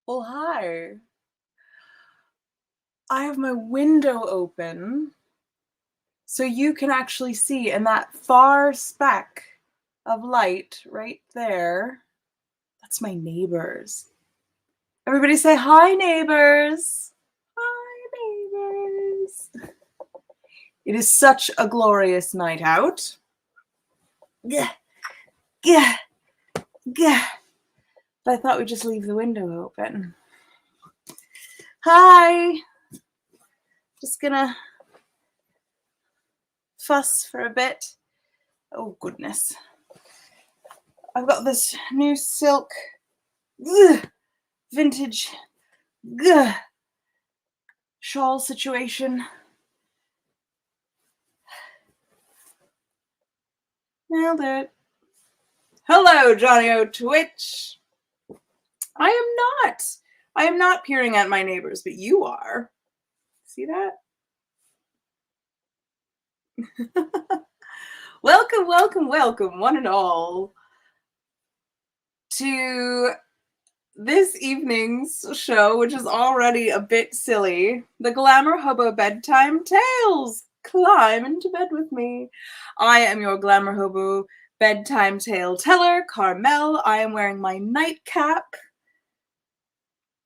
Well, hi. I have my window open so you can actually see, and that far speck of light right there, that's my neighbors. Everybody say hi, neighbors. Hi, neighbors. It is such a glorious night out. Gah, gah, gah. But I thought we'd just leave the window open. Hi. Just gonna fuss for a bit. Oh, goodness. I've got this new silk vintage shawl situation. Nailed it. Hello, Johnny O Twitch. I am not peering at my neighbors, but you are. See that? Welcome, welcome, welcome, one and all, to this evening's show, which is already a bit silly. The GlamourHobo Bedtime Tales. Climb into bed with me. I am your GlamourHobo bedtime tale teller, Carmel. I am wearing my nightcap.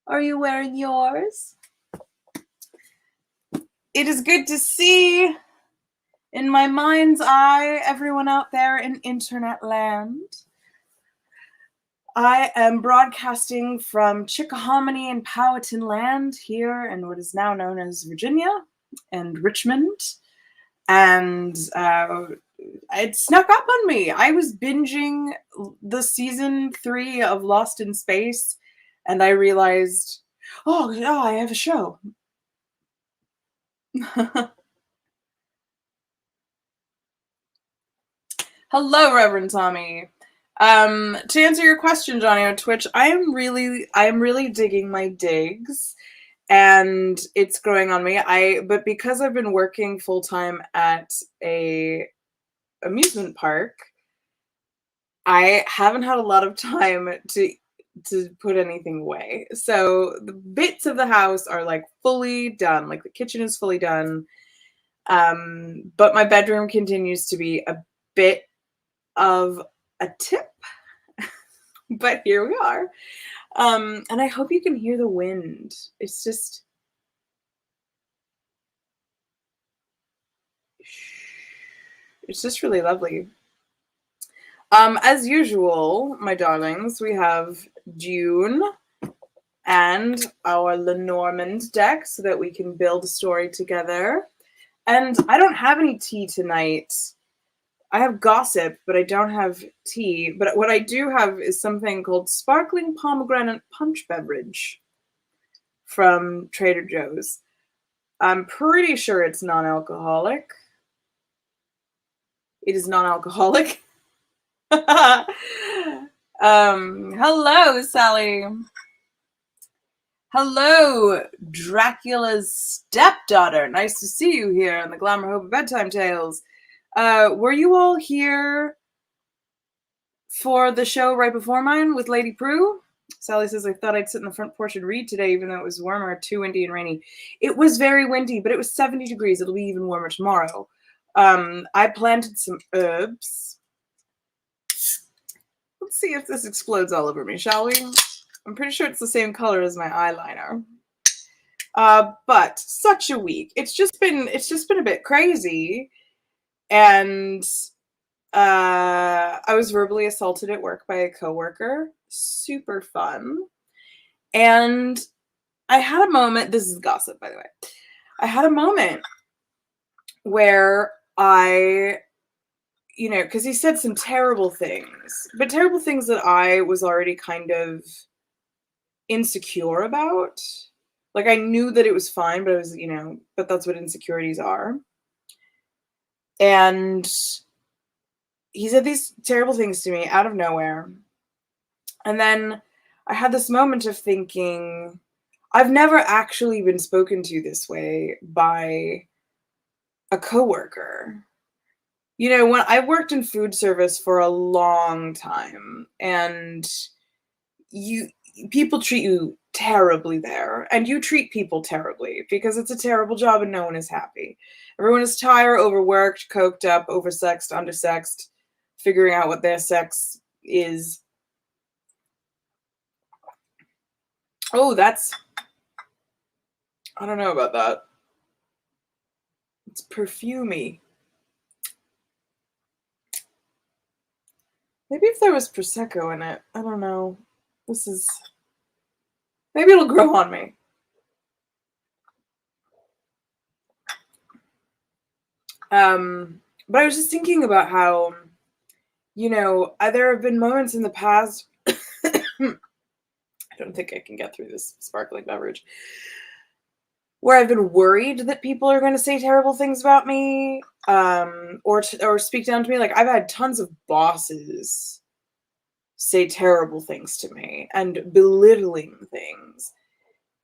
Are you wearing yours? It is good to see, in my mind's eye, everyone out there in internet land. I am broadcasting from Chickahominy and Powhatan land here in what is now known as Virginia and Richmond. And it snuck up on me. I was binging the season 3 of Lost in Space, and I realized, oh, I have a show. Hello, Reverend Tommy. To answer your question, Johnny on Twitch, I'm really digging my digs, and it's growing on me. But because I've been working full time at a amusement park, I haven't had a lot of time to put anything away. So the bits of the house are like fully done. Like the kitchen is fully done. But my bedroom continues to be a bit of a tip. But here we are. And I hope you can hear the wind. It's just really lovely. As usual, my darlings, we have Dune and our Lenormand deck so that we can build a story together. And I don't have any tea tonight. I have gossip, but I don't have tea. But what I do have is something called sparkling pomegranate punch beverage from Trader Joe's. I'm pretty sure it's non-alcoholic. It is non-alcoholic. Hello, Sally. Hello, Dracula's stepdaughter. Nice to see you here on the GlamourHobo Bedtime Tales. Were you all here for the show right before mine with Lady Prue? Sally says, I thought I'd sit in the front porch and read today, even though it was warmer, too windy and rainy. It was very windy, but it was 70 degrees. It'll be even warmer tomorrow. I planted some herbs. Let's see if this explodes all over me, shall we? I'm pretty sure it's the same color as my eyeliner. But such a week. It's just been a bit crazy. And I was verbally assaulted at work by a coworker. Super fun. And I had a moment, this is gossip, by the way. I had a moment where because he said some terrible things, but terrible things that I was already kind of insecure about. Like, I knew that it was fine, but I was, but that's what insecurities are. And he said these terrible things to me out of nowhere. And then I had this moment of thinking, I've never actually been spoken to this way by a coworker. When I worked in food service for a long time, and you people treat you terribly there, and you treat people terribly because it's a terrible job and no one is happy. Everyone is tired, overworked, coked up, oversexed, undersexed, figuring out what their sex is. Oh, I don't know about that. It's perfumey. Maybe if there was Prosecco in it. I don't know. Maybe it'll grow on me. But I was just thinking about how, there have been moments in the past. I don't think I can get through this sparkling beverage. Where I've been worried that people are going to say terrible things about me, or speak down to me. Like, I've had tons of bosses say terrible things to me and belittling things,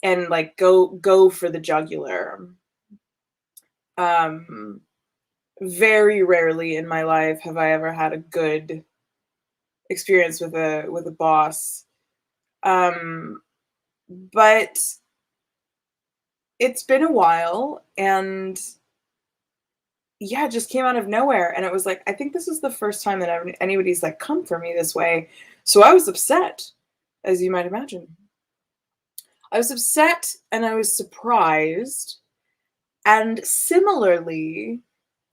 and like go for the jugular. Very rarely in my life have I ever had a good experience with a boss. But it's been a while, and yeah, it just came out of nowhere. And it was like, I think this is the first time that anybody's like come for me this way. So I was upset, as you might imagine. I was upset and I was surprised. And similarly,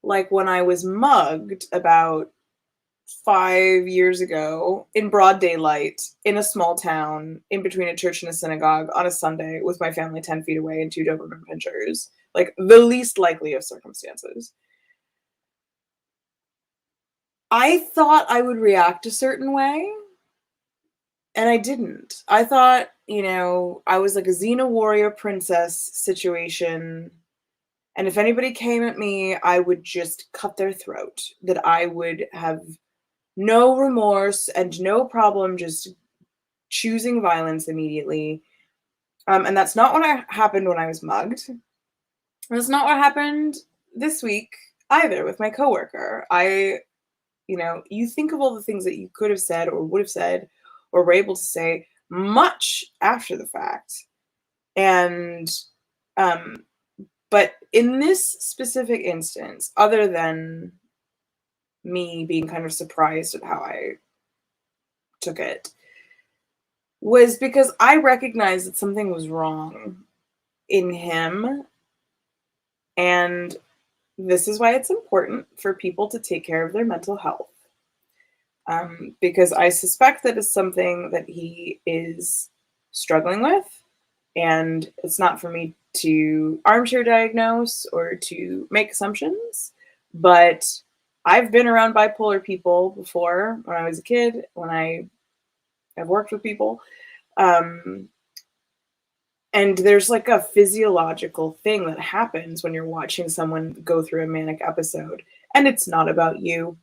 like when I was mugged about 5 years ago in broad daylight in a small town in between a church and a synagogue on a Sunday with my family 10 feet away and 2 Doberman pinchers, like the least likely of circumstances. I thought I would react a certain way, and I didn't. I thought, I was like a Xena warrior princess situation, and if anybody came at me, I would just cut their throat. That I would have no remorse and no problem just choosing violence immediately. And that's not what happened when I was mugged. That's not what happened this week either with my coworker. You think of all the things that you could have said or would have said or were able to say much after the fact. And, but in this specific instance, other than me being kind of surprised at how I took it, was because I recognized that something was wrong in him. And this is why it's important for people to take care of their mental health. Because I suspect that it's something that he is struggling with. And it's not for me to armchair diagnose or to make assumptions. But I've been around bipolar people before when I was a kid, when I have worked with people. And there's like a physiological thing that happens when you're watching someone go through a manic episode. And it's not about you.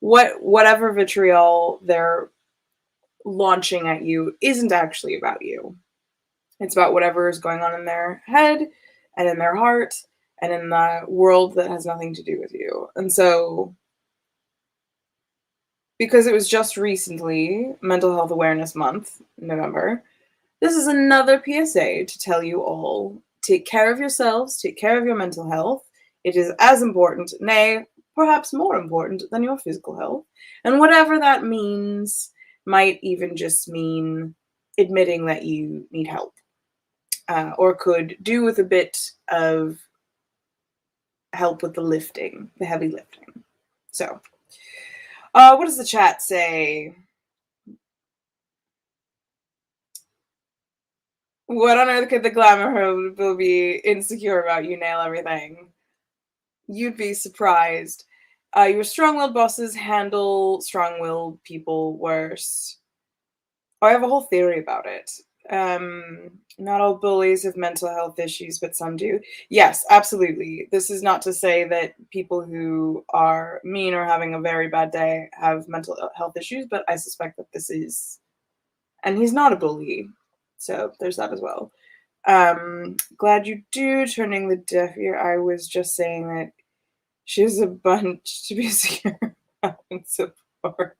Whatever vitriol they're launching at you isn't actually about you. It's about whatever is going on in their head and in their heart and in the world that has nothing to do with you. And so, because it was just recently Mental Health Awareness Month, November, this is another PSA to tell you all, take care of yourselves, take care of your mental health. It is as important, nay, perhaps more important than your physical health. And whatever that means might even just mean admitting that you need help, or could do with a bit of help with the heavy lifting. So, what does the chat say? What on earth could the GlamourHobo be insecure about? You nail everything. You'd be surprised. Your strong-willed bosses handle strong-willed people worse. Oh, I have a whole theory about it. Not all bullies have mental health issues, but some do. Yes, absolutely. This is not to say that people who are mean or having a very bad day have mental health issues, but I suspect that this is, and he's not a bully. So there's that as well. Glad you do. Turning the deaf ear. I was just saying that she's a bunch to be secure and support.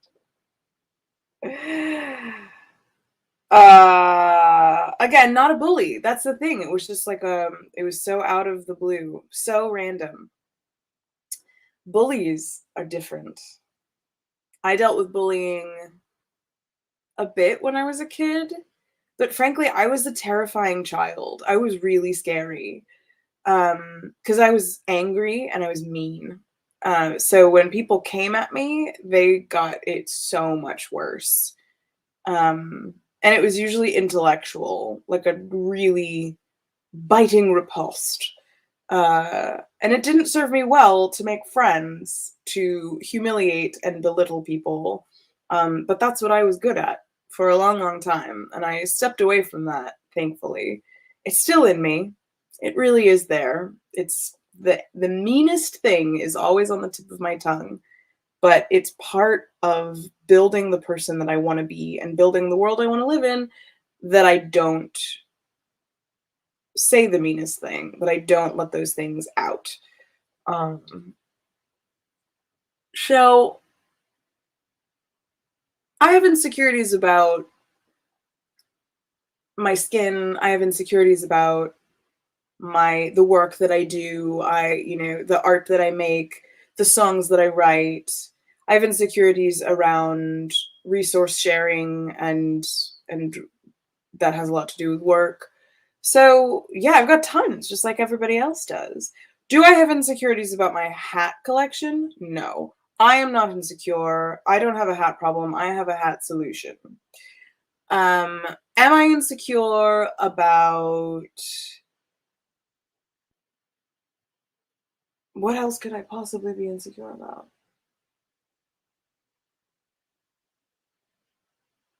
Again, not a bully. That's the thing. It was just like it was so out of the blue, so random. Bullies are different. I dealt with bullying a bit when I was a kid, but frankly, I was a terrifying child. I was really scary. Because I was angry and I was mean. So when people came at me, they got it so much worse. And it was usually intellectual, like a really biting riposte. And it didn't serve me well to make friends, to humiliate and belittle people. But that's what I was good at for a long, long time. And I stepped away from that, thankfully. It's still in me. It really is there. It's the meanest thing is always on the tip of my tongue, but it's part of building the person that I want to be and building the world I want to live in, that I don't say the meanest thing, that I don't let those things out. So I have insecurities about my skin. I have insecurities about the work that I do. The art that I make, the songs that I write. I have insecurities around resource sharing, and that has a lot to do with work. So yeah, I've got tons, just like everybody else does. Do I have insecurities about my hat collection? No. I am not insecure. I don't have a hat problem. I have a hat solution. Am I insecure about... What else could I possibly be insecure about?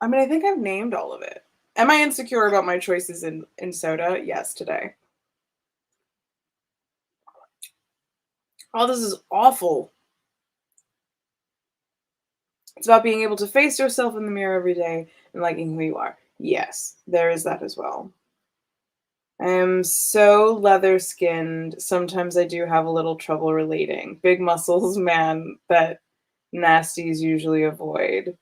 I mean, I think I've named all of it. Am I insecure about my choices in soda? Yes, today. Oh, this is awful. It's about being able to face yourself in the mirror every day and liking who you are. Yes, there is that as well. I am so leather skinned. Sometimes I do have a little trouble relating. Big muscles, man, that nasties usually avoid.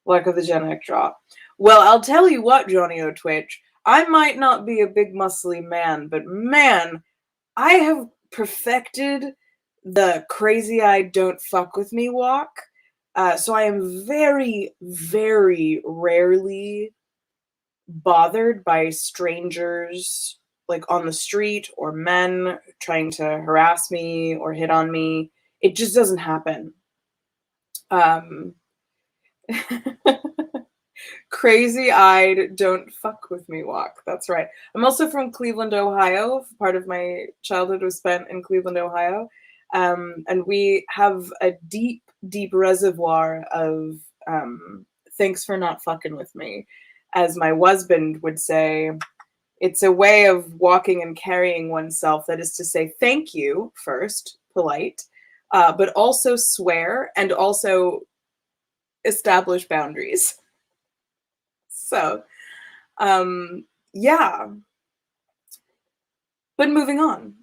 Like of the Gen drop. Well, I'll tell you what, Johnny O Twitch. I might not be a big muscly man, but man, I have perfected the crazy-eyed don't fuck with me walk. So I am very, very rarely bothered by strangers, like on the street, or men trying to harass me or hit on me. It just doesn't happen. Crazy-eyed don't fuck with me walk. That's right. I'm also from Cleveland, Ohio. Part of my childhood was spent in Cleveland, Ohio. And we have a deep, deep reservoir of thanks for not fucking with me. As my husband would say, it's a way of walking and carrying oneself, that is to say thank you first, polite, but also swear and also establish boundaries. So, yeah. But moving on.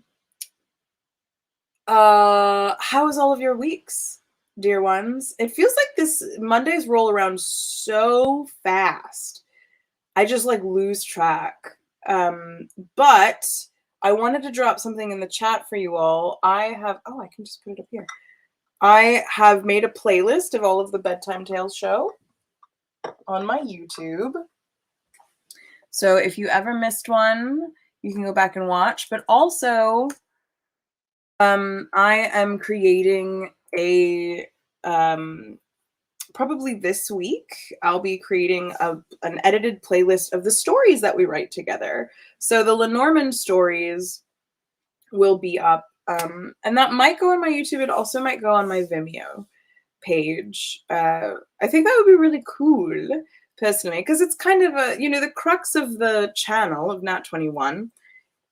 How is all of your weeks, dear ones? It feels like this Mondays roll around so fast. I just like lose track. But I wanted to drop something in the chat for you all. I can just put it up here. I have made a playlist of all of the Bedtime Tales show on my YouTube. So if you ever missed one, you can go back and watch. But also, I am creating a probably this week, I'll be creating an edited playlist of the stories that we write together. So the Lenormand stories will be up, and that might go on my YouTube. It also might go on my Vimeo page. I think that would be really cool, personally, because it's kind of the crux of the channel of Nat21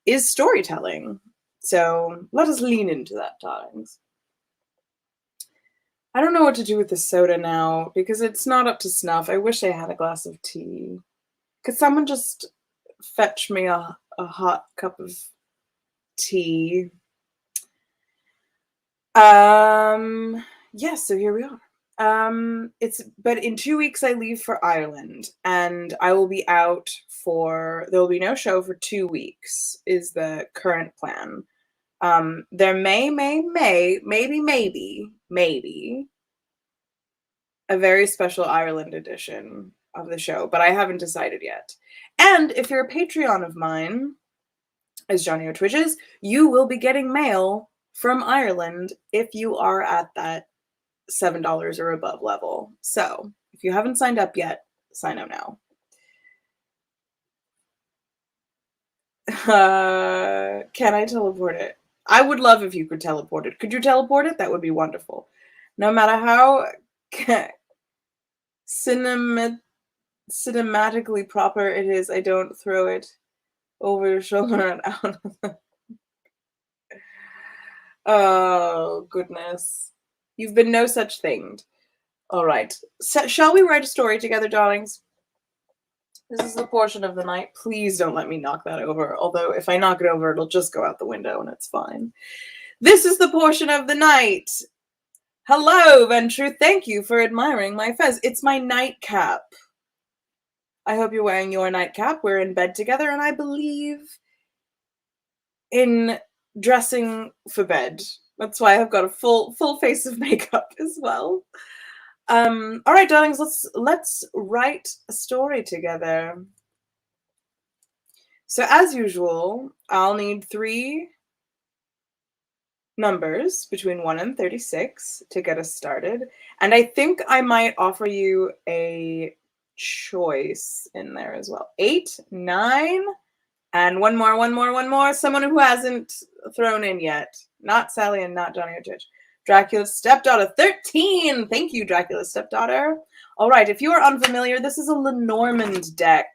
is storytelling. So let us lean into that, darlings. I don't know what to do with the soda now because it's not up to snuff. I wish I had a glass of tea. Could someone just fetch me a hot cup of tea? Yes, so here we are. But in 2 weeks I leave for Ireland, and I will be out there will be no show for 2 weeks is the current plan. There maybe a very special Ireland edition of the show, but I haven't decided yet. And if you're a Patreon of mine, as Johnny O Twitches, you will be getting mail from Ireland if you are at that $7 or above level. So if you haven't signed up yet, sign up now. Can I teleport it? I would love if you could teleport it. Could you teleport it? That would be wonderful. No matter how cinematically proper it is, I don't throw it over your shoulder and out. Oh, goodness. You've been no such thing. All right. So, shall we write a story together, darlings? This is the portion of the night. Please don't let me knock that over. Although if I knock it over, it'll just go out the window and it's fine. This is the portion of the night. Hello, Venture. Thank you for admiring my fez. It's my nightcap. I hope you're wearing your nightcap. We're in bed together, and I believe in dressing for bed. That's why I've got a full face of makeup as well. All right, darlings, let's write a story together. So as usual, I'll need 3 numbers between 1 and 36 to get us started. And I think I might offer you a choice in there as well. 8, 9, and one more. Someone who hasn't thrown in yet. Not Sally and not Johnny O'Titch. Dracula's stepdaughter, 13. Thank you, Dracula's stepdaughter. All right, if you are unfamiliar, this is a Lenormand deck.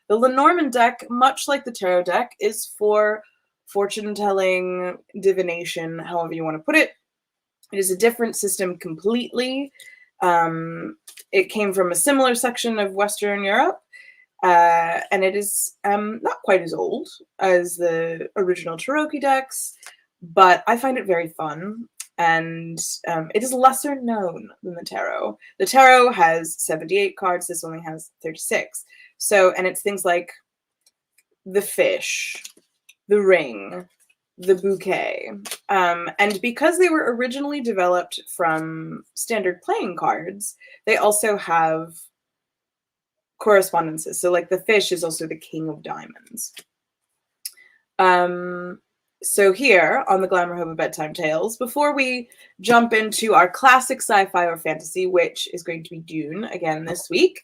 The Lenormand deck, much like the tarot deck, is for fortune telling, divination, however you want to put it. It is a different system completely. It came from a similar section of Western Europe, and it is not quite as old as the original Tarot decks, but I find it very fun. And it is lesser known than the tarot. The tarot has 78 cards. This only has 36. So, and it's things like the fish, the ring, the bouquet. And because they were originally developed from standard playing cards, they also have correspondences. So like the fish is also the king of diamonds. So here on the GlamourHobo Bedtime Tales, before we jump into our classic sci-fi or fantasy, which is going to be Dune again this week,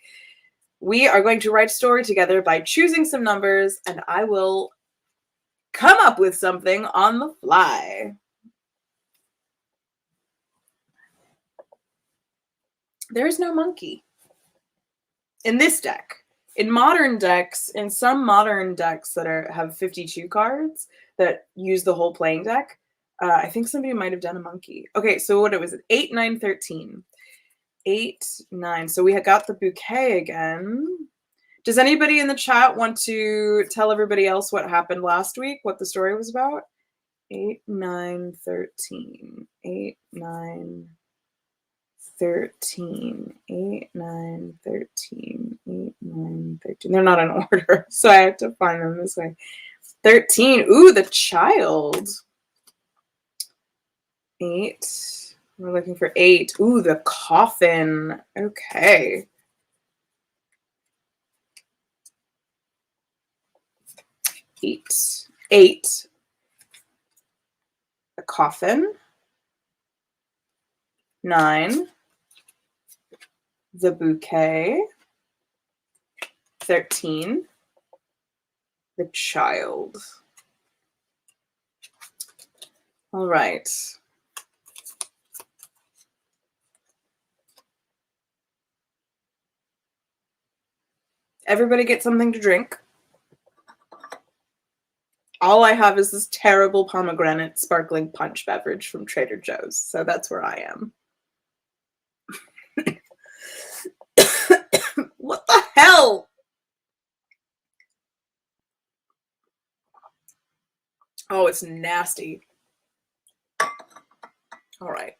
we are going to write a story together by choosing some numbers, and I will come up with something on the fly. There is no monkey in this deck. In modern decks, in some modern decks that have 52 cards that use the whole playing deck, I think somebody might have done a monkey. Okay, so what was it? 8, 9, 13. 8, 9. So we had got the bouquet again. Does anybody in the chat want to tell everybody else what happened last week, what the story was about? 8, 9, 13. 8, 9, 13. 8, 9, 13. 8, 9, 13. They're not in order, so I have to find them this way. 13. Ooh, the child. 8. We're looking for 8. Ooh, the coffin. Okay. 8. 8. The coffin. 9. The bouquet. 13. The child. All right. Everybody get something to drink. All I have is this terrible pomegranate sparkling punch beverage from Trader Joe's, so that's where I am. What the hell? Oh, it's nasty. All right.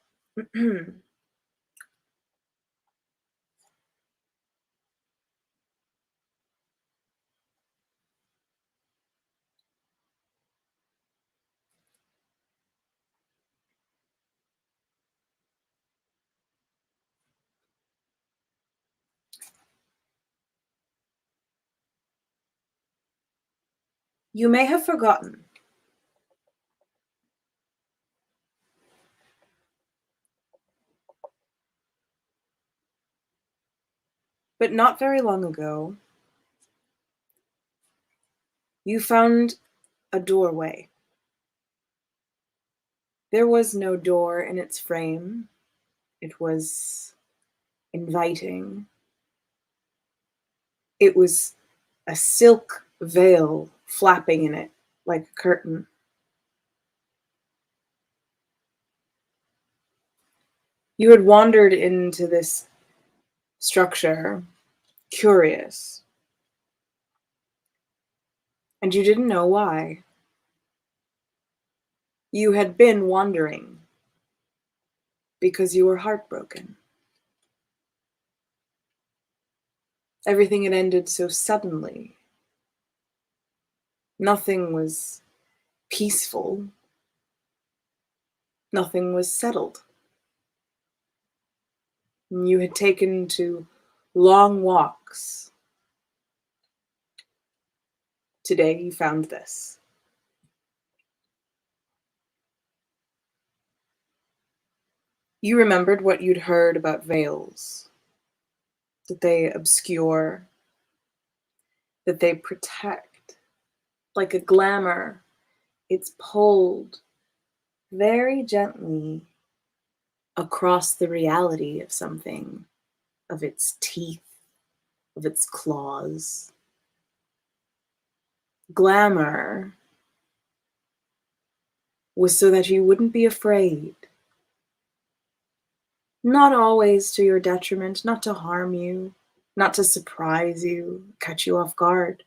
You may have forgotten, but not very long ago, you found a doorway. There was no door in its frame. It was inviting. It was a silk veil flapping in it like a curtain. You had wandered into this structure, curious, and you didn't know why. You had been wandering because you were heartbroken. Everything had ended so suddenly. Nothing was peaceful. Nothing was settled. You had taken to long walks. Today you found this. You remembered what you'd heard about veils, that they obscure, that they protect. Like a glamour, it's pulled very gently across the reality of something, of its teeth, of its claws. Glamour was so that you wouldn't be afraid. Not always to your detriment, not to harm you, not to surprise you, catch you off guard,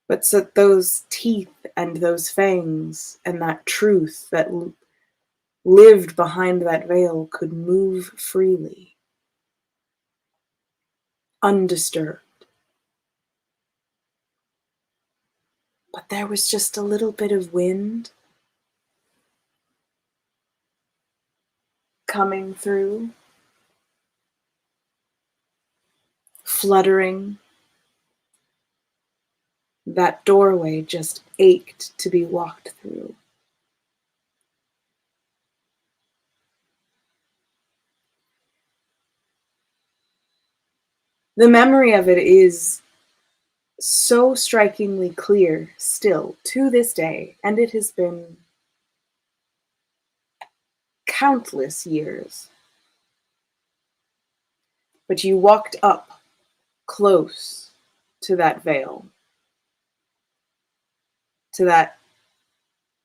but so that those teeth and those fangs and that truth that lived behind that veil could move freely, undisturbed. But there was just a little bit of wind coming through, fluttering. That doorway just ached to be walked through. The memory of it is so strikingly clear still to this day, and it has been countless years. But you walked up close to that veil, to that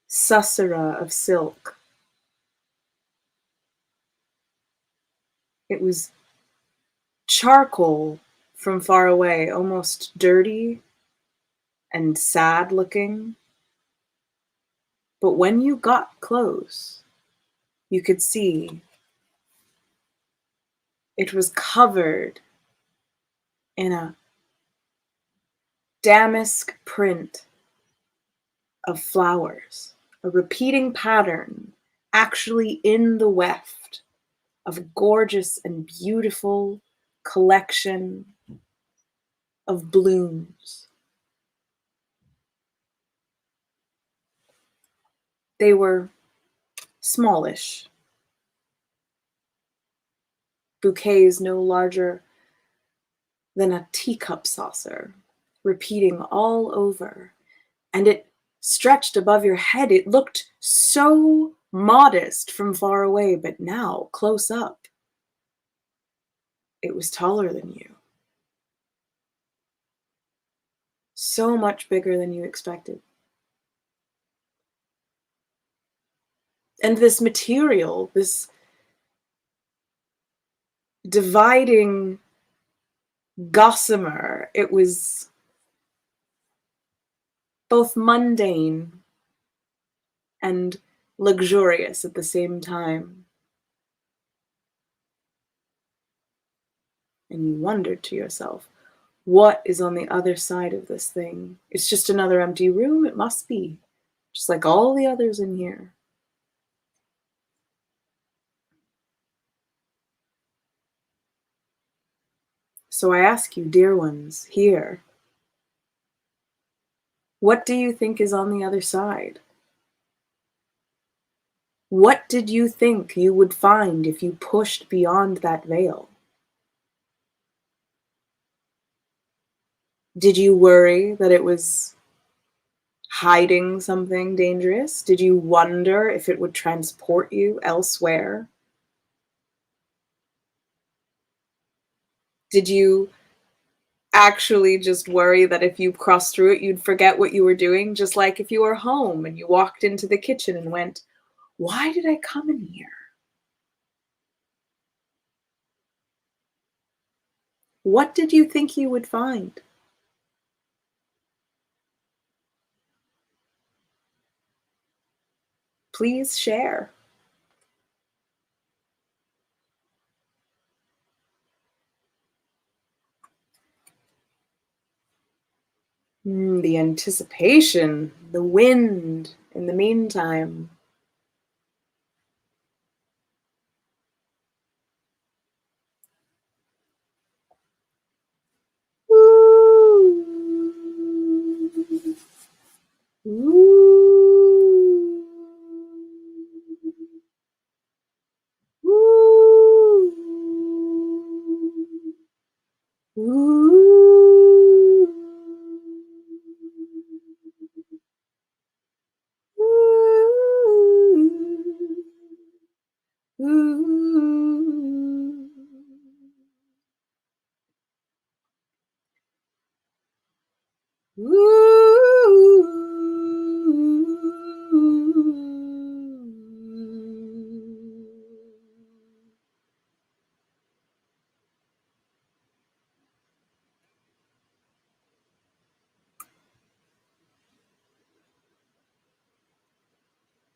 sussura of silk. It was charcoal from far away, almost dirty and sad looking. But when you got close, you could see it was covered in a damask print of flowers, a repeating pattern actually in the weft of a gorgeous and beautiful collection of blooms. They were smallish, bouquets no larger than a teacup saucer, repeating all over, and it stretched above your head. It looked so modest from far away, but now, close up, it was taller than you. So much bigger than you expected. And this material, this dividing gossamer, it was both mundane and luxurious at the same time. And you wondered to yourself, what is on the other side of this thing? It's just another empty room. It must be, just like all the others in here. So I ask you, dear ones, here, What do you think is on the other side? What did you think you would find if you pushed beyond that veil? Did you worry that it was hiding something dangerous? Did you wonder if it would transport you elsewhere? Did you actually just worry that if you crossed through it, you'd forget what you were doing? Just like if you were home and you walked into the kitchen and went, why did I come in here? What did you think you would find? Please share. The anticipation, the wind in the meantime. Ooh. Ooh. Ooh. Ooh. Ooh.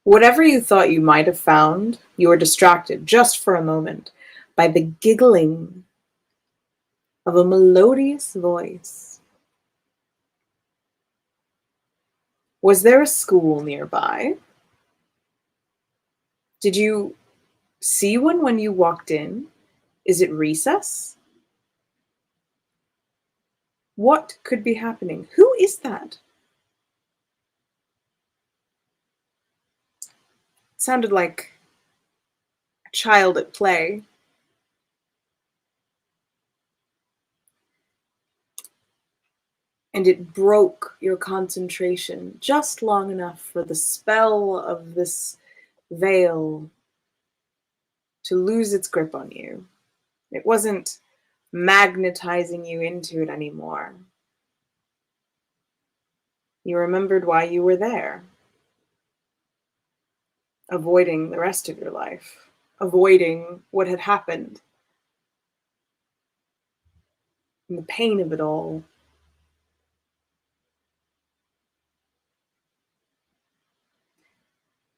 Whatever you thought you might have found, you were distracted just for a moment by the giggling of a melodious voice. Was there a school nearby? Did you see one when you walked in? Is it recess? What could be happening? Who is that? It sounded like a child at play. And it broke your concentration just long enough for the spell of this veil to lose its grip on you. It wasn't magnetizing you into it anymore. You remembered why you were there, avoiding the rest of your life, avoiding what had happened, and the pain of it all.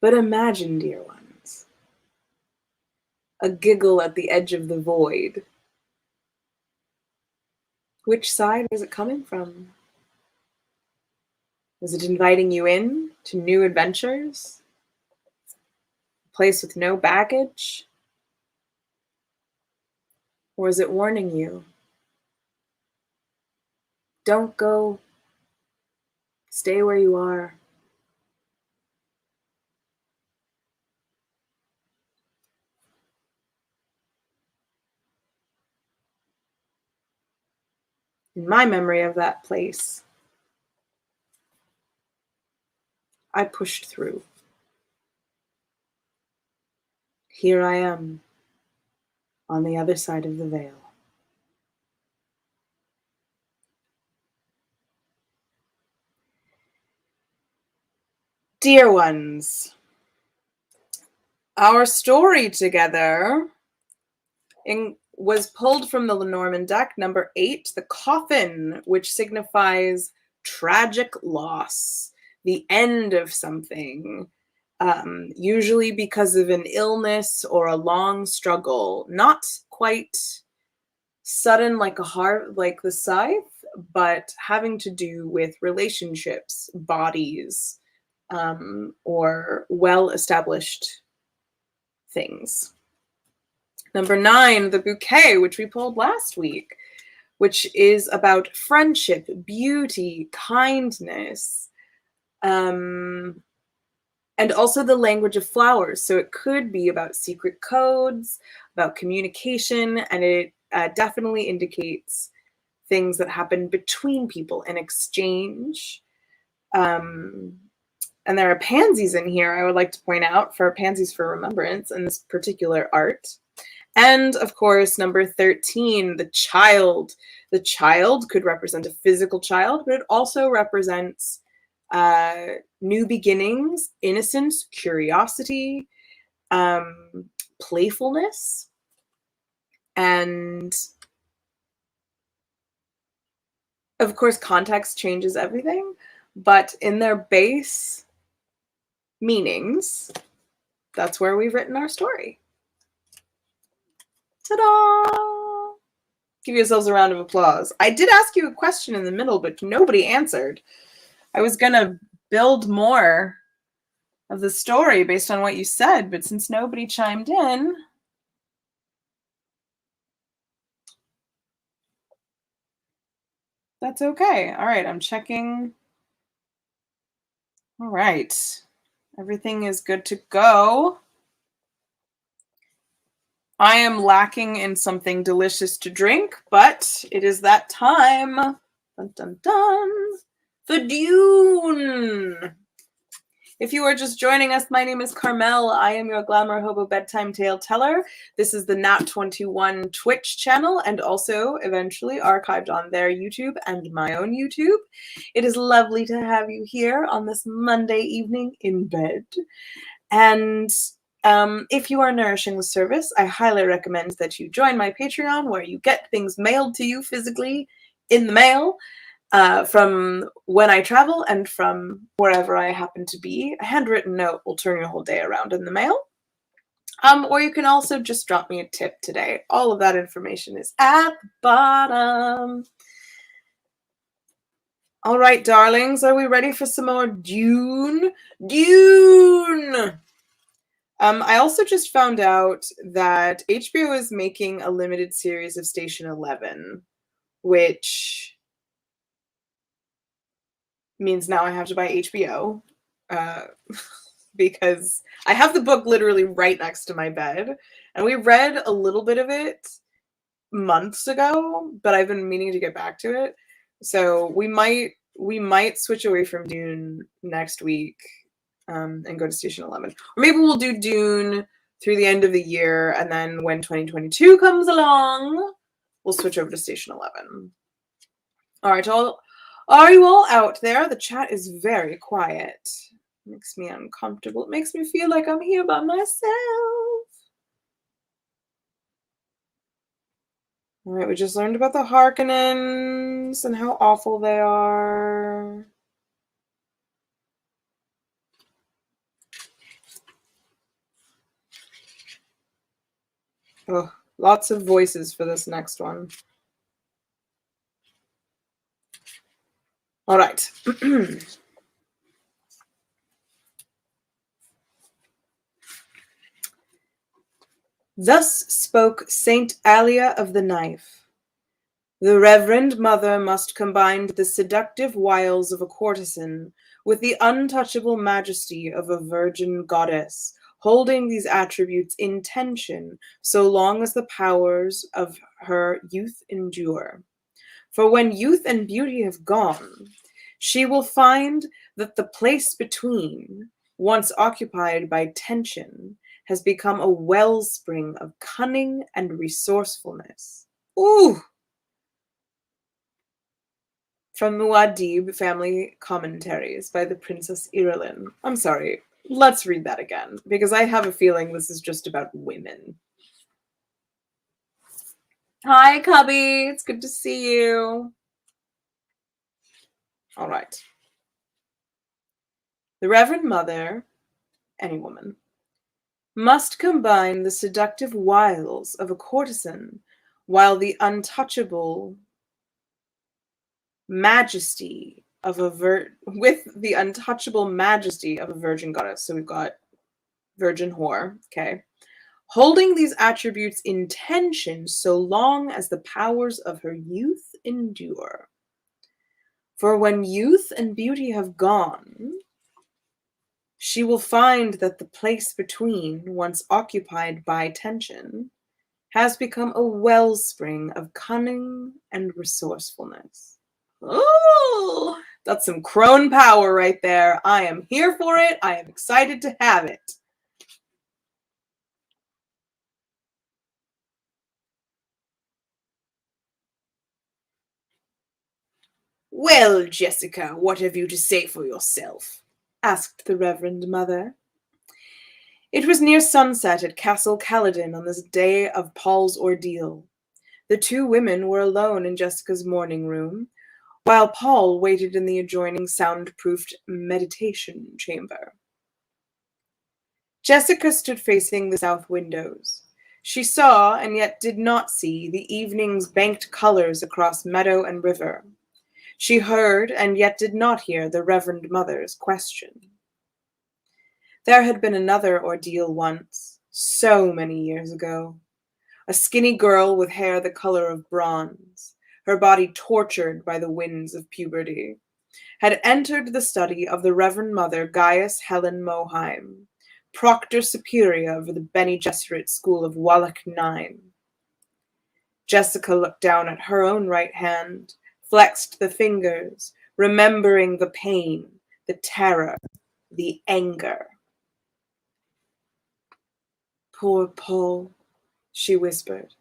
But imagine, dear ones, a giggle at the edge of the void. Which side was it coming from? Was it inviting you in to new adventures? A place with no baggage? Or is it warning you? Don't go. Stay where you are. In my memory of that place, I pushed through. Here I am, on the other side of the veil. Dear ones, our story together was pulled from the Lenormand Deck, number 8, the Coffin, which signifies tragic loss, the end of something, usually because of an illness or a long struggle, not quite sudden like like the scythe, but having to do with relationships, bodies, or well-established things. Number 9, the Bouquet, which we pulled last week, which is about friendship, beauty, kindness, And also the language of flowers. So it could be about secret codes, about communication, and it definitely indicates things that happen between people in exchange. And there are pansies in here, I would like to point out, for pansies for remembrance in this particular art. And of course, number 13, the child. The child could represent a physical child, but it also represents new beginnings, innocence, curiosity, playfulness, and of course, context changes everything, but in their base meanings, that's where we've written our story. Ta-da! Give yourselves a round of applause. I did ask you a question in the middle, but nobody answered. I was gonna build more of the story based on what you said, but since nobody chimed in, that's okay. All right, I'm checking. All right, everything is good to go. I am lacking in something delicious to drink, but it is that time. Dun, dun, dun. The Dune. If you are just joining us, my name is Carmel. I am your GlamourHobo bedtime tale teller. This is the Nat21 Twitch channel and also eventually archived on their YouTube and my own YouTube. It is lovely to have you here on this Monday evening in bed. And if you are nourishing the service, I highly recommend that you join my Patreon, where you get things mailed to you physically in the mail. From when I travel and from wherever I happen to be. A handwritten note will turn your whole day around in the mail. Or you can also just drop me a tip today. All of that information is at the bottom. All right, darlings, are we ready for some more Dune? Dune! I also just found out that HBO is making a limited series of Station 11, which means now I have to buy HBO because I have the book literally right next to my bed, and we read a little bit of it months ago, but I've been meaning to get back to it. So we might switch away from Dune next week and go to Station 11, or maybe we'll do Dune through the end of the year, and then when 2022 comes along, we'll switch over to Station 11. All right, are you all out there? The chat is very quiet. It makes me uncomfortable. It makes me feel like I'm here by myself. All right, we just learned about the Harkonnens and how awful they are. Oh, lots of voices for this next one. All right. Thus spoke Saint Alia of the Knife. The Reverend Mother must combine the seductive wiles of a courtesan with the untouchable majesty of a virgin goddess, holding these attributes in tension so long as the powers of her youth endure. For when youth and beauty have gone, she will find that the place between, once occupied by tension, has become a wellspring of cunning and resourcefulness. Ooh! From Muad'Dib Family Commentaries by the Princess Irulan. I'm sorry, let's read that again, because I have a feeling this is just about women. Hi, Cubby. It's good to see you. All right. The Reverend Mother, any woman, must combine the seductive wiles of a courtesan while the untouchable majesty of with the untouchable majesty of a virgin goddess. So we've got virgin whore, okay, holding these attributes in tension so long as the powers of her youth endure. For when youth and beauty have gone, she will find that the place between, once occupied by tension, has become a wellspring of cunning and resourcefulness. Oh, that's some crone power right there. I am here for it. I am excited to have it. Well, Jessica, what have you to say for yourself? Asked the Reverend Mother. It was near sunset at Castle Caledon on this day of Paul's ordeal. The two women were alone in Jessica's morning room, while Paul waited in the adjoining soundproofed meditation chamber. Jessica stood facing the south windows. She saw, and yet did not see, the evening's banked colors across meadow and river. She heard, and yet did not hear, the Reverend Mother's question. There had been another ordeal once, so many years ago. A skinny girl with hair the color of bronze, her body tortured by the winds of puberty, had entered the study of the Reverend Mother Gaius Helen Moheim, Proctor Superior of the Bene Gesserit School of Wallach 9. Jessica looked down at her own right hand, flexed the fingers, remembering the pain, the terror, the anger. Poor Paul, she whispered.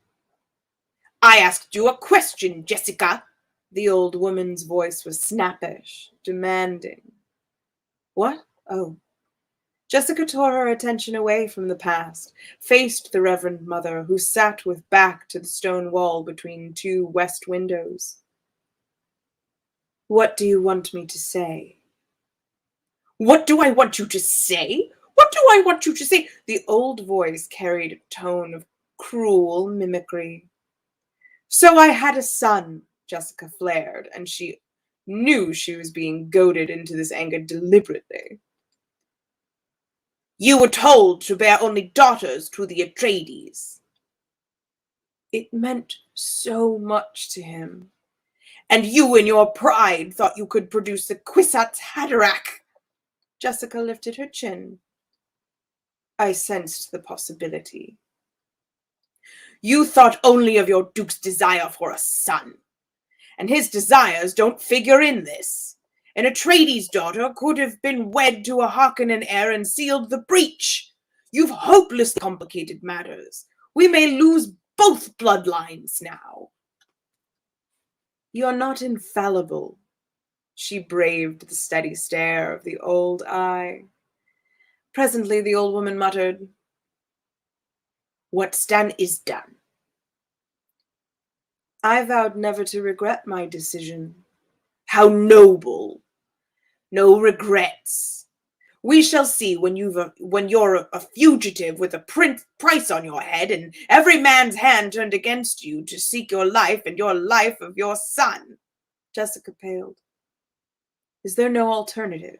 I asked you a question, Jessica. The old woman's voice was snappish, demanding. What? Oh. Jessica tore her attention away from the past, faced the Reverend Mother, who sat with back to the stone wall between two west windows. What do you want me to say? What do I want you to say? What do I want you to say? The old voice carried a tone of cruel mimicry. So I had a son, Jessica flared, and she knew she was being goaded into this anger deliberately. You were told to bear only daughters to the Atreides. It meant so much to him. And you in your pride thought you could produce the Kwisatz Haderach. Jessica lifted her chin. I sensed the possibility. You thought only of your Duke's desire for a son. And his desires don't figure in this. An Atreides daughter could have been wed to a Harkonnen heir and sealed the breach. You've hopelessly complicated matters. We may lose both bloodlines now. You're not infallible. She braved the steady stare of the old eye. Presently the old woman muttered, What's done is done. I vowed never to regret my decision. How noble! No regrets. We shall see when you're a fugitive with a price on your head and every man's hand turned against you to seek your life and your life of your son. Jessica paled. Is there no alternative?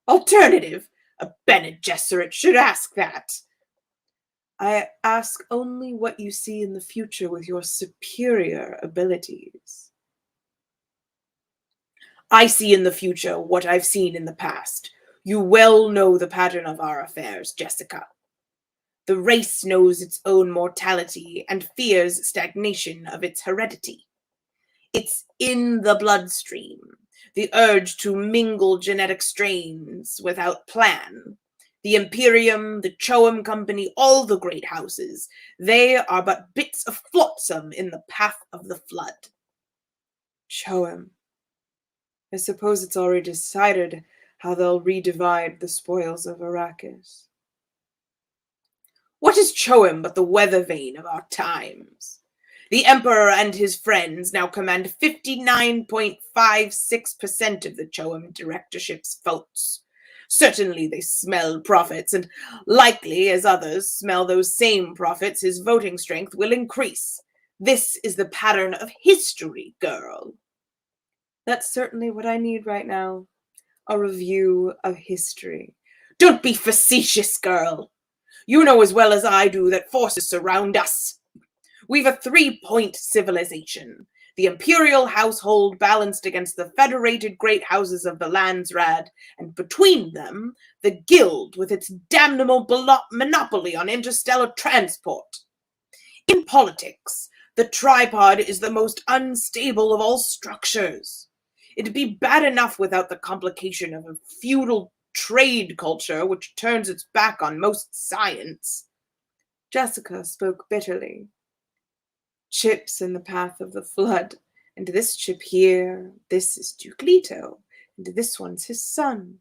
Alternative? A Bene Gesserit should ask that. I ask only what you see in the future with your superior abilities. I see in the future what I've seen in the past. You well know the pattern of our affairs, Jessica. The race knows its own mortality and fears stagnation of its heredity. It's in the bloodstream, the urge to mingle genetic strains without plan. The Imperium, the Choam Company, all the great houses, they are but bits of flotsam in the path of the flood. Choam. I suppose it's already decided how they'll redivide the spoils of Arrakis. What is Choam but the weather vane of our times? The Emperor and his friends now command 59.56% of the Choam directorship's votes. Certainly they smell profits, and likely as others smell those same profits, his voting strength will increase. This is the pattern of history, girl. That's certainly what I need right now. A review of history. Don't be facetious, girl. You know as well as I do that forces surround us. We've a 3-point civilization. The imperial household balanced against the federated great houses of the Landsraad, and between them, the guild with its damnable monopoly on interstellar transport. In politics, the tripod is the most unstable of all structures. It'd be bad enough without the complication of a feudal trade culture which turns its back on most science. Jessica spoke bitterly. Chips in the path of the flood, and this chip here, this is Duke Leto, and this one's his son,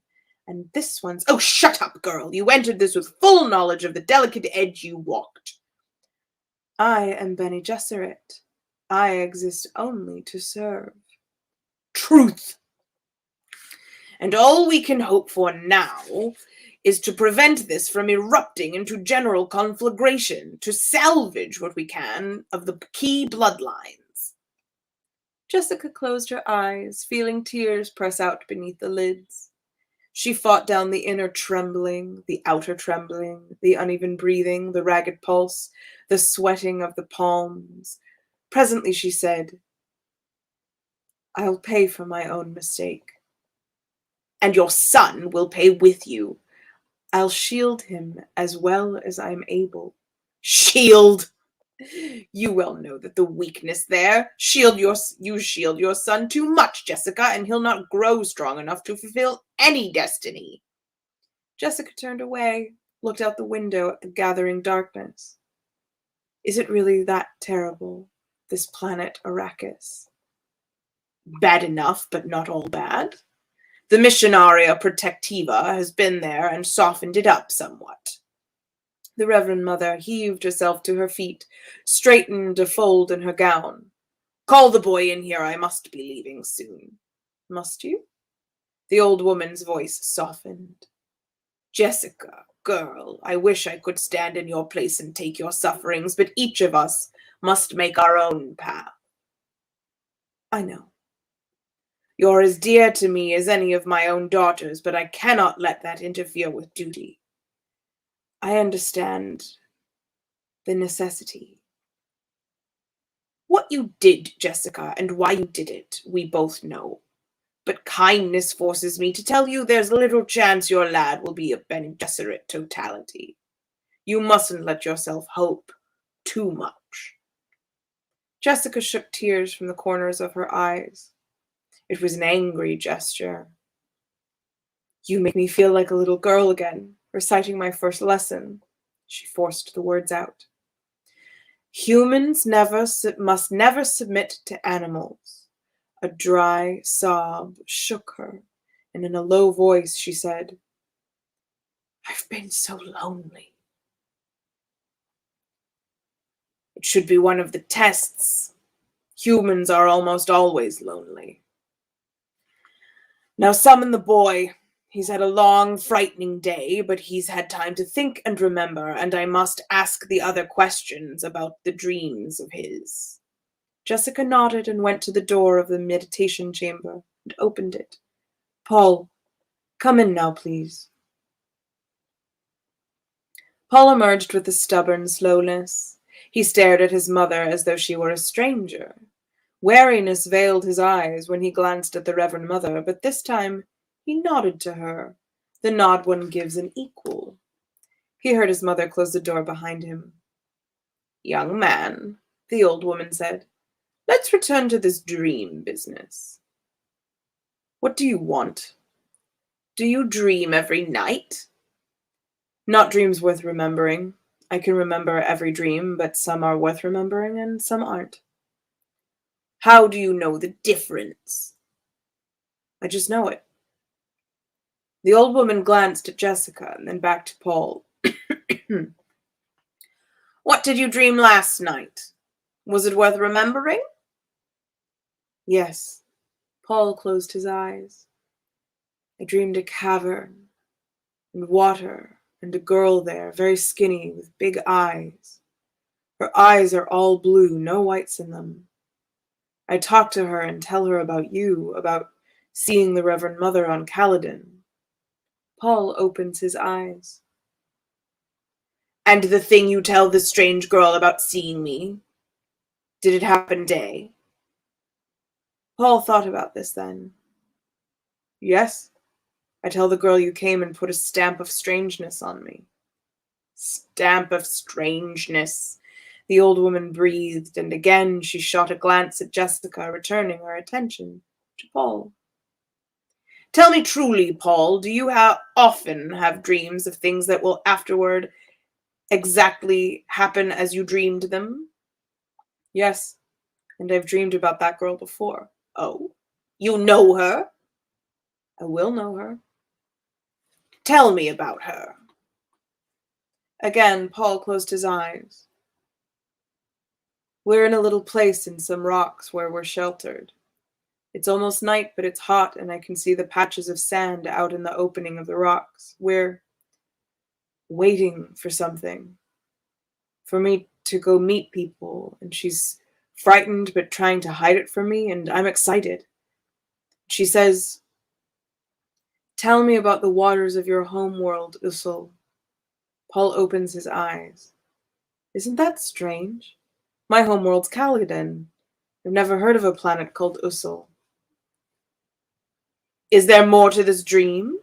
and this one's— Oh, shut up, girl! You entered this with full knowledge of the delicate edge you walked. I am Bene Gesserit. I exist only to serve. Truth! And all we can hope for now is to prevent this from erupting into general conflagration, to salvage what we can of the key bloodlines. Jessica closed her eyes, feeling tears press out beneath the lids. She fought down the inner trembling, the outer trembling, the uneven breathing, the ragged pulse, the sweating of the palms. Presently she said, "I'll pay for my own mistake. And your son will pay with you. I'll shield him as well as I'm able." Shield! You well know that the weakness there. You shield your son too much, Jessica, and he'll not grow strong enough to fulfill any destiny. Jessica turned away, looked out the window at the gathering darkness. Is it really that terrible, this planet Arrakis? Bad enough, but not all bad. The Missionaria Protectiva has been there and softened it up somewhat. The Reverend Mother heaved herself to her feet, straightened a fold in her gown. Call the boy in here. I must be leaving soon. Must you? The old woman's voice softened. Jessica, girl, I wish I could stand in your place and take your sufferings, but each of us must make our own path. I know. You're as dear to me as any of my own daughters, but I cannot let that interfere with duty. I understand the necessity. What you did, Jessica, and why you did it, we both know. But kindness forces me to tell you there's little chance your lad will be a Bene Gesserit totality. You mustn't let yourself hope too much. Jessica shook tears from the corners of her eyes. It was an angry gesture. You make me feel like a little girl again, reciting my first lesson. She forced the words out. Humans must never submit to animals. A dry sob shook her, and in a low voice she said, I've been so lonely. It should be one of the tests. Humans are almost always lonely. Now summon the boy. He's had a long, frightening day, but he's had time to think and remember, and I must ask the other questions about the dreams of his. Jessica nodded and went to the door of the meditation chamber and opened it. Paul, come in now, please. Paul emerged with a stubborn slowness. He stared at his mother as though she were a stranger. Wariness veiled his eyes when he glanced at the Reverend Mother, but this time he nodded to her. The nod one gives an equal. He heard his mother close the door behind him. Young man, the old woman said, let's return to this dream business. What do you want? Do you dream every night? Not dreams worth remembering. I can remember every dream, but some are worth remembering and some aren't. How do you know the difference? I just know it. The old woman glanced at Jessica and then back to Paul. What did you dream last night? Was it worth remembering? Yes. Paul closed his eyes. I dreamed a cavern and water and a girl there, very skinny with big eyes. Her eyes are all blue, no whites in them. I talk to her and tell her about you, about seeing the Reverend Mother on Caladan. Paul opens his eyes. And the thing you tell this strange girl about seeing me, did it happen day? Paul thought about this then. Yes, I tell the girl you came and put a stamp of strangeness on me. Stamp of strangeness. The old woman breathed, and again she shot a glance at Jessica, returning her attention to Paul. Tell me truly, Paul, do you often have dreams of things that will afterward exactly happen as you dreamed them? Yes, and I've dreamed about that girl before. Oh, you know her? I will know her. Tell me about her. Again, Paul closed his eyes. We're in a little place in some rocks where we're sheltered. It's almost night, but it's hot, and I can see the patches of sand out in the opening of the rocks. We're waiting for something. For me to go meet people, and she's frightened but trying to hide it from me, and I'm excited. She says, tell me about the waters of your home world, Usul. Paul opens his eyes. Isn't that strange? My homeworld's Caladan. I've never heard of a planet called Usul. Is there more to this dream?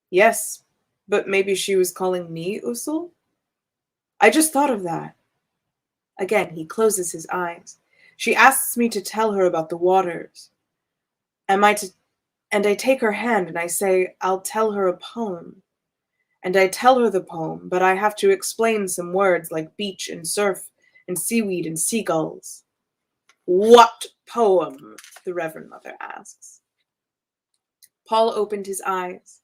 Yes, but maybe she was calling me Usul? I just thought of that. Again, he closes his eyes. She asks me to tell her about the waters. And I take her hand and I say, I'll tell her a poem. And I tell her the poem, but I have to explain some words like beach and surf and seaweed and seagulls. What poem? The Reverend Mother asks. Paul opened his eyes.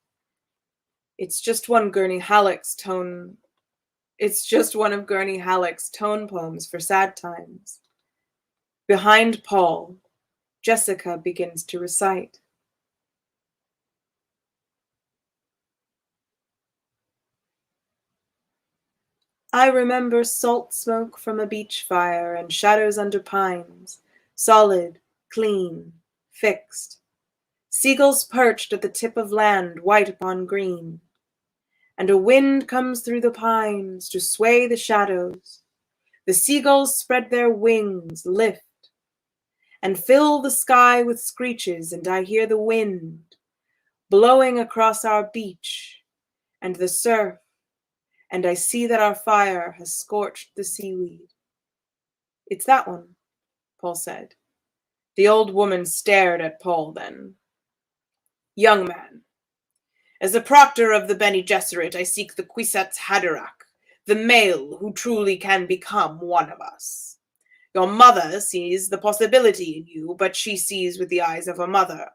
It's just one of Gurney Halleck's tone poems for sad times. Behind Paul, Jessica begins to recite. I remember salt smoke from a beach fire and shadows under pines, solid, clean, fixed. Seagulls perched at the tip of land, white upon green. And a wind comes through the pines to sway the shadows. The seagulls spread their wings, lift, and fill the sky with screeches, and I hear the wind blowing across our beach and the surf, and I see that our fire has scorched the seaweed. It's that one, Paul said. The old woman stared at Paul then. Young man, as the proctor of the Bene Gesserit, I seek the Kwisatz Haderach, the male who truly can become one of us. Your mother sees the possibility in you, but she sees with the eyes of a mother.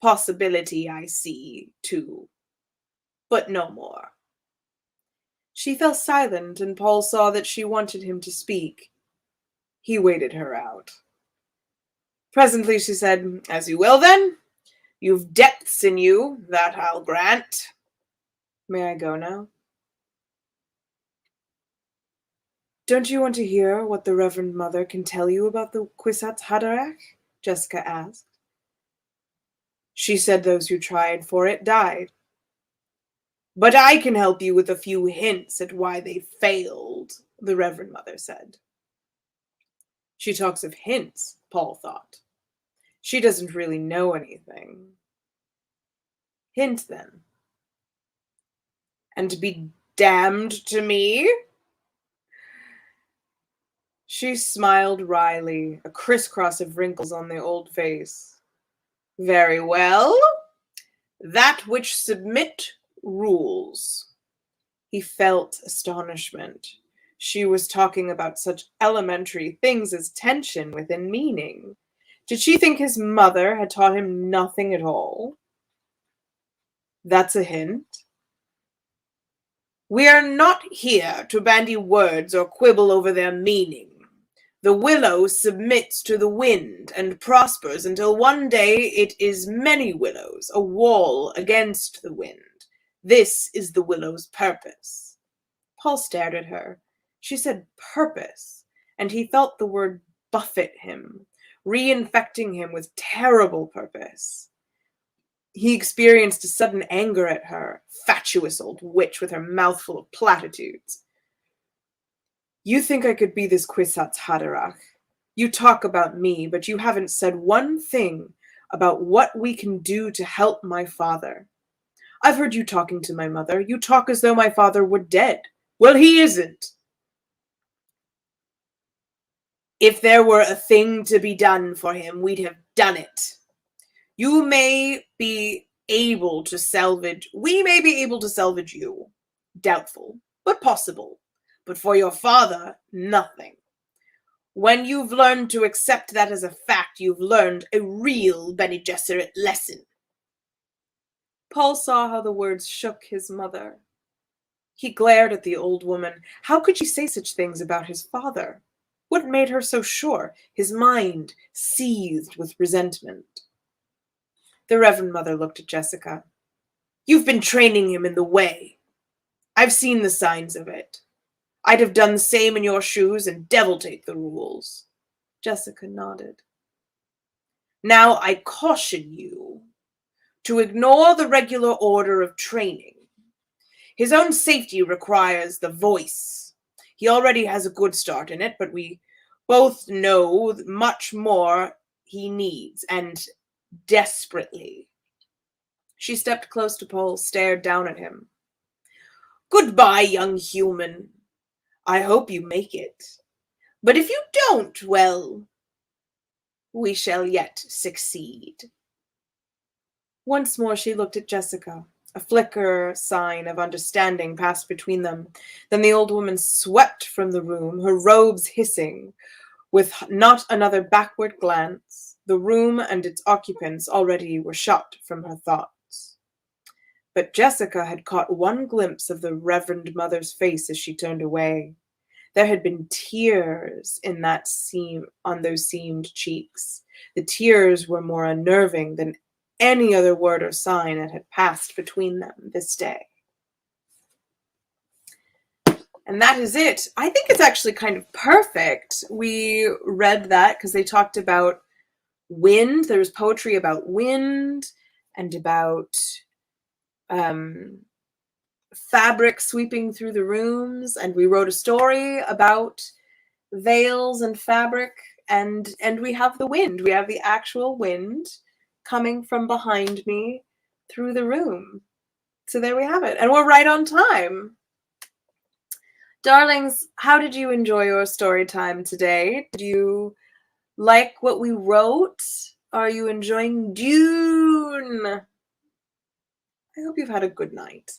Possibility I see, too, but no more. She fell silent, and Paul saw that she wanted him to speak. He waited her out. Presently she said, As you will, then. You've depths in you, that I'll grant. May I go now? Don't you want to hear what the Reverend Mother can tell you about the Kwisatz Haderach? Jessica asked. She said those who tried for it died. But I can help you with a few hints at why they failed, the Reverend Mother said. She talks of hints, Paul thought. She doesn't really know anything. Hint, then. And be damned to me? She smiled wryly, a crisscross of wrinkles on the old face. Very well. That which submit rules. He felt astonishment. She was talking about such elementary things as tension within meaning. Did she think his mother had taught him nothing at all? That's a hint. We are not here to bandy words or quibble over their meaning. The willow submits to the wind and prospers until one day it is many willows, a wall against the wind. This is the willow's purpose. Paul stared at her. She said purpose, and he felt the word buffet him, reinfecting him with terrible purpose. He experienced a sudden anger at her, fatuous old witch with her mouth full of platitudes. You think I could be this Kwisatz Haderach? You talk about me, but you haven't said one thing about what we can do to help my father. I've heard you talking to my mother. You talk as though my father were dead. Well, he isn't. If there were a thing to be done for him, we'd have done it. You may be able to salvage, we may be able to salvage you. Doubtful, but possible. But for your father, nothing. When you've learned to accept that as a fact, you've learned a real Bene Gesserit lesson. Paul saw how the words shook his mother. He glared at the old woman. How could she say such things about his father? What made her so sure? His mind seethed with resentment. The Reverend Mother looked at Jessica. You've been training him in the way. I've seen the signs of it. I'd have done the same in your shoes, and devil take the rules. Jessica nodded. Now I caution you to ignore the regular order of training. His own safety requires the voice. He already has a good start in it, but we both know much more he needs, and desperately. She stepped close to Paul, stared down at him. Goodbye, young human. I hope you make it. But if you don't, well, we shall yet succeed. Once more she looked at Jessica. A flicker sign of understanding passed between them. Then the old woman swept from the room, her robes hissing. With not another backward glance, the room and its occupants already were shut from her thoughts. But Jessica had caught one glimpse of the Reverend Mother's face as she turned away. There had been tears on those seamed cheeks. The tears were more unnerving than any other word or sign that had passed between them this day. And that is it. I think it's actually kind of perfect. We read that because they talked about wind. There was poetry about wind and about fabric sweeping through the rooms. And we wrote a story about veils and fabric. And we have the wind. We have the actual wind coming from behind me through the room. So there we have it. And we're right on time. Darlings, how did you enjoy your story time today? Did you like what we wrote? Are you enjoying Dune? I hope you've had a good night.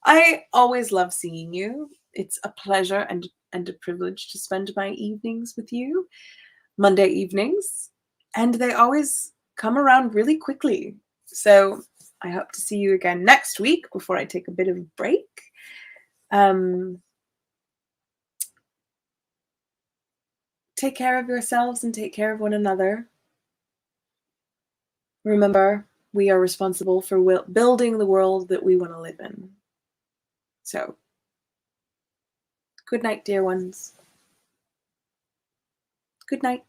I always love seeing you. It's a pleasure and a privilege to spend my evenings with you, Monday evenings, and they always come around really quickly. So I hope to see you again next week before I take a bit of a break. Take care of yourselves and take care of one another. Remember, we are responsible for building the world that we want to live in. So, good night, dear ones. Good night.